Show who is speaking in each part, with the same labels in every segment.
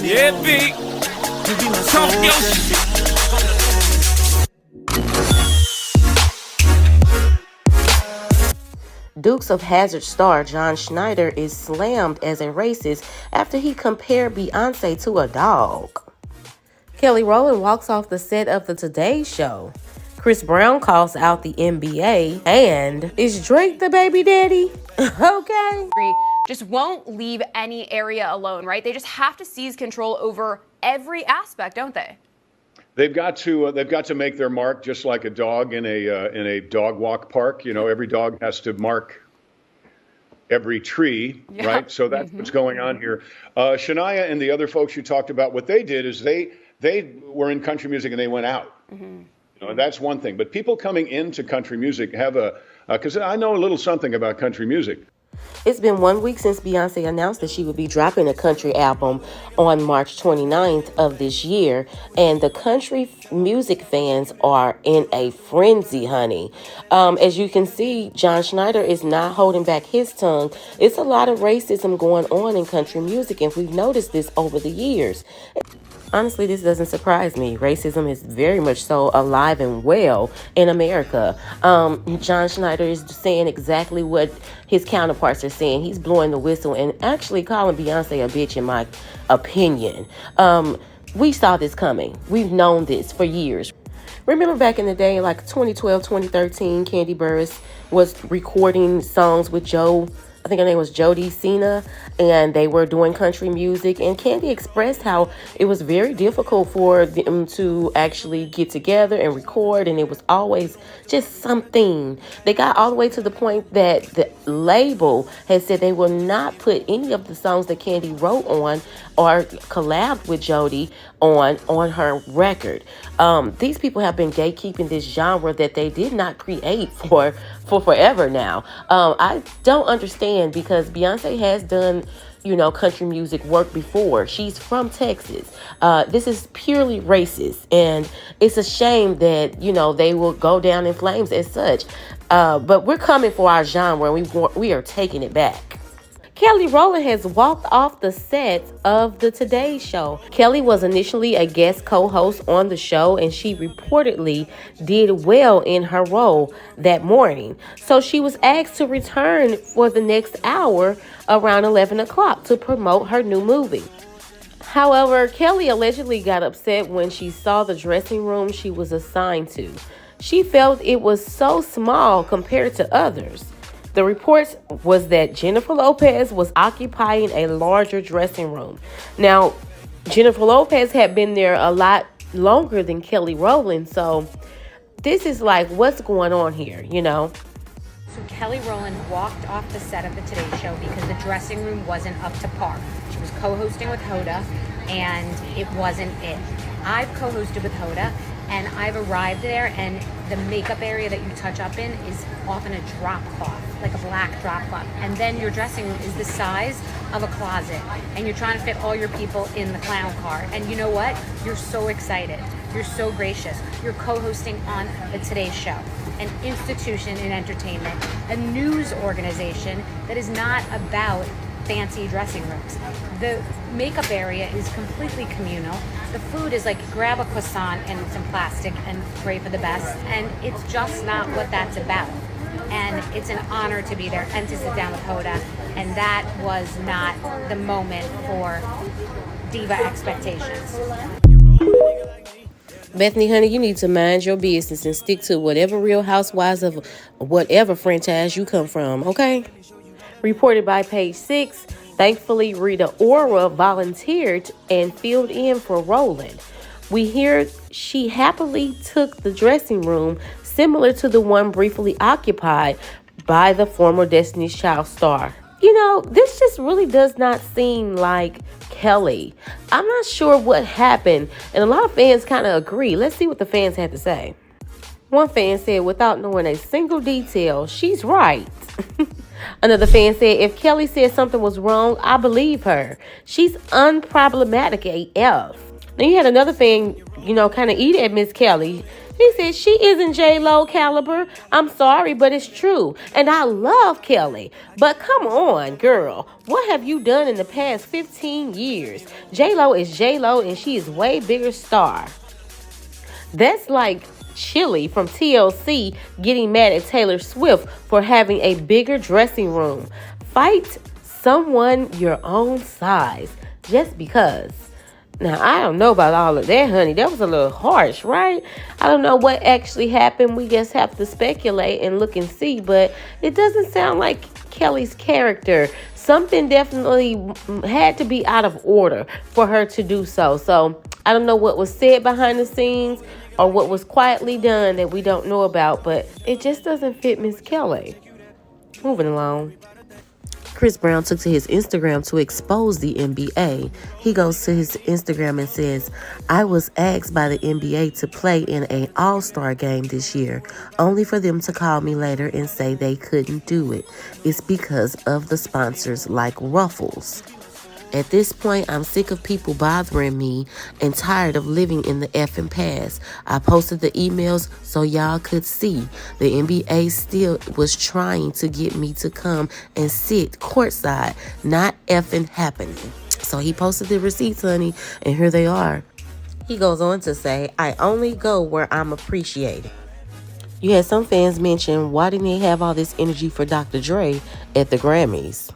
Speaker 1: Yeah, B. Talk your shit.
Speaker 2: Dukes of Hazzard star John Schneider is slammed as a racist after he compared Beyonce to a dog. Kelly Rowland walks off the set of the Today Show. Chris Brown calls out the NBA. And is Drake the baby daddy? Okay.
Speaker 3: Just won't leave any area alone, right? They just have to seize control over every aspect, don't they?
Speaker 4: They've got to make their mark, just like a dog in a dog walk park. You know, every dog has to mark every tree, yeah. Right? So that's what's going on here. Shania and the other folks you talked about, what they did is they were in country music and they went out. You know, and that's one thing. But people coming into country music have because I know a little something about country music.
Speaker 2: It's been 1 week since Beyonce announced that she would be dropping a country album on March 29th of this year, and the country music fans are in a frenzy, honey. As you can see, John Schneider is not holding back his tongue. It's a lot of racism going on in country music, and we've noticed this over the years. Honestly, this doesn't surprise me. Racism is very much so alive and well in America. John Schneider is saying exactly what his counterparts are saying. He's blowing the whistle and actually calling Beyonce a bitch, in my opinion. We saw this coming. We've known this for years. Remember back in the day, like 2012, 2013, Kandi Burruss was recording songs with I think her name was Jody Cena, and they were doing country music. And Kandi expressed how it was very difficult for them to actually get together and record, and it was always just something. They got all the way to the point that the label had said they will not put any of the songs that Kandi wrote on or collabed with Jody on her record. These people have been gatekeeping this genre that they did not create for forever now. I don't understand, because Beyonce has done, country music work before. She's from Texas. This is purely racist, and it's a shame that, they will go down in flames as such. But we're coming for our genre, and we are taking it back. Kelly Rowland has walked off the set of the Today Show. Kelly was initially a guest co-host on the show, and she reportedly did well in her role that morning. So she was asked to return for the next hour around 11 o'clock to promote her new movie. However, Kelly allegedly got upset when she saw the dressing room she was assigned to. She felt it was so small compared to others. The reports was that Jennifer Lopez was occupying a larger dressing room. Now, Jennifer Lopez had been there a lot longer than Kelly Rowland, so this is like, what's going on here,
Speaker 5: So Kelly Rowland walked off the set of the Today Show because the dressing room wasn't up to par. She was co-hosting with Hoda, and it wasn't it. I've co-hosted with Hoda, and I've arrived there, and the makeup area that you touch up in is often a drop cloth, like a black drop cloth. And then your dressing room is the size of a closet, and you're trying to fit all your people in the clown car. And you know what? You're so excited. You're so gracious. You're co-hosting on the Today Show, an institution in entertainment, a news organization that is not about fancy dressing rooms. The makeup area is completely communal. The food is like, grab a croissant and some plastic and pray for the best. And it's just not what that's about. And it's an honor to be there and to sit down with Hoda. And that was not the moment for diva expectations.
Speaker 2: Bethany, honey, you need to mind your business and stick to whatever Real Housewives of whatever franchise you come from, okay? Reported by Page 6, thankfully Rita Ora volunteered and filled in for Rowland. We hear she happily took the dressing room similar to the one briefly occupied by the former Destiny's Child star. This just really does not seem like Kelly. I'm not sure what happened, and a lot of fans kind of agree. Let's see what the fans had to say. One fan said, without knowing a single detail, she's right. Another fan said, if Kelly said something was wrong, I believe her. She's unproblematic AF. Then you had another fan, kind of eat at Miss Kelly. He said she isn't J-Lo caliber. I'm sorry, but it's true. And I love Kelly. But come on, girl. What have you done in the past 15 years? J-Lo is J-Lo, and she is way bigger star. That's like Chili from TLC getting mad at Taylor Swift for having a bigger dressing room. Fight someone your own size just because. Now, I don't know about all of that, honey. That was a little harsh, right? I don't know what actually happened. We just have to speculate and look and see. But it doesn't sound like Kelly's character. Something definitely had to be out of order for her to do so. So, I don't know what was said behind the scenes or what was quietly done that we don't know about. But it just doesn't fit Miss Kelly. Moving along. Chris Brown took to his Instagram to expose the NBA. He goes to his Instagram and says, I was asked by the NBA to play in an all-star game this year, only for them to call me later and say they couldn't do it. It's because of the sponsors like Ruffles. At this point, I'm sick of people bothering me and tired of living in the effing past. I posted the emails so y'all could see. The NBA still was trying to get me to come and sit courtside. Not effing happening. So he posted the receipts, honey, and here they are. He goes on to say, I only go where I'm appreciated. You had some fans mention, why didn't he have all this energy for Dr. Dre at the Grammys?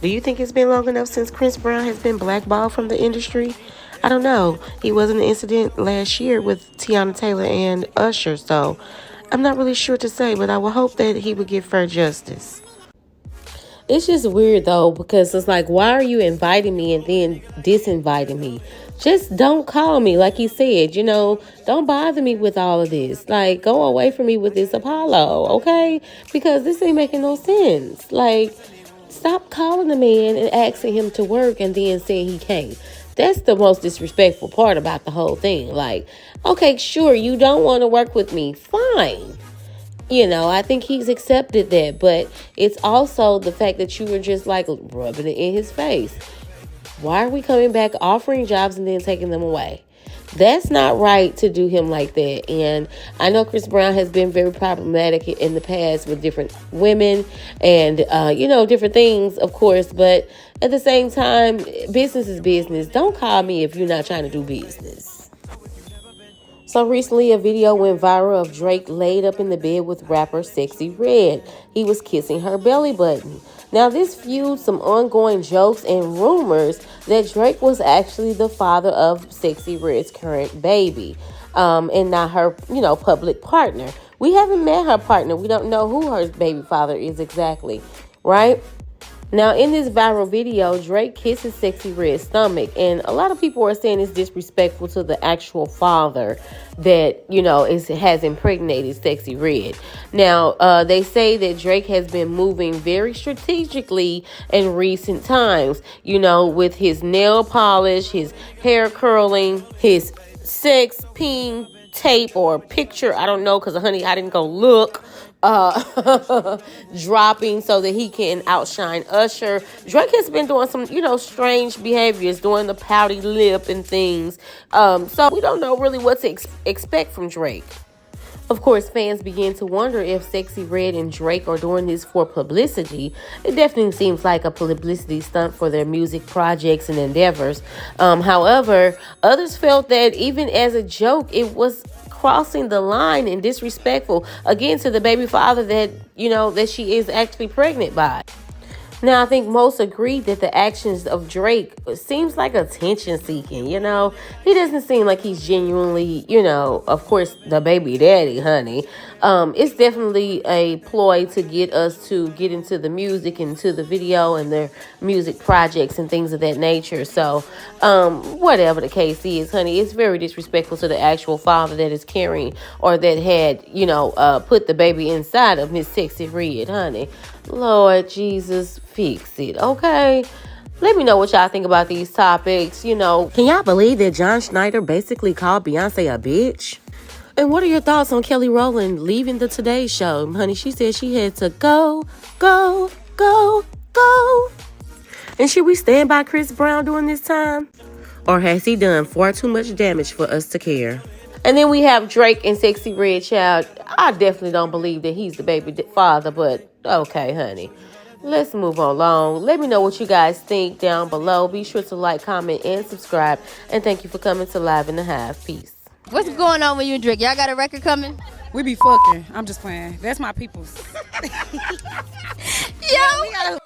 Speaker 2: Do you think it's been long enough since Chris Brown has been blackballed from the industry? I don't know. He was in an incident last year with Tiana Taylor and Usher, so I'm not really sure to say, but I will hope that he would get fair justice. It's just weird, though, because it's like, why are you inviting me and then disinviting me? Just don't call me, like he said, don't bother me with all of this. Like, go away from me with this Apollo, okay? Because this ain't making no sense. Like, stop calling the man and asking him to work and then saying he can't. That's the most disrespectful part about the whole thing. Like, okay, sure, you don't want to work with me. Fine. I think he's accepted that. But it's also the fact that you were just like rubbing it in his face. Why are we coming back offering jobs and then taking them away? That's not right to do him like that. And I know Chris Brown has been very problematic in the past with different women and, different things, of course. But at the same time, business is business. Don't call me if you're not trying to do business. So recently, a video went viral of Drake laid up in the bed with rapper Sexyy Red. He was kissing her belly button. Now, this fueled some ongoing jokes and rumors that Drake was actually the father of Sexyy Red's current baby, and not her, public partner. We haven't met her partner. We don't know who her baby father is exactly, right? Now, in this viral video, Drake kisses Sexyy Red's stomach, and a lot of people are saying it's disrespectful to the actual father that, has impregnated Sexyy Red. Now, they say that Drake has been moving very strategically in recent times, with his nail polish, his hair curling, his sex ping tape or picture, I don't know, because, honey, I didn't go look, dropping so that he can outshine Usher. Drake has been doing some, strange behaviors, doing the pouty lip and things. So we don't know really what to expect from Drake. Of course, fans begin to wonder if Sexyy Red and Drake are doing this for publicity. It definitely seems like a publicity stunt for their music projects and endeavors. However, others felt that even as a joke, it was crossing the line and disrespectful, again, to the baby father that, that she is actually pregnant by. Now, I think most agree that the actions of Drake seems like attention seeking, He doesn't seem like he's genuinely, of course, the baby daddy, honey. It's definitely a ploy to get us to get into the music and to the video and their music projects and things of that nature. So, whatever the case is, honey, it's very disrespectful to the actual father that is carrying or that had, put the baby inside of Miss Sexyy Red, honey. Lord Jesus, fix it, okay? Let me know what y'all think about these topics, Can y'all believe that John Schneider basically called Beyonce a bitch? And what are your thoughts on Kelly Rowland leaving the Today Show? Honey, she said she had to go. And should we stand by Chris Brown during this time? Or has he done far too much damage for us to care? And then we have Drake and Sexy Red Child. I definitely don't believe that he's the baby father, but okay, honey. Let's move along. Let me know what you guys think down below. Be sure to like, comment, and subscribe. And thank you for coming to Live in the Hive. Peace.
Speaker 6: What's going on with you and Drake? Y'all got a record coming?
Speaker 7: We be fucking. I'm just playing. That's my peoples.
Speaker 6: Yo,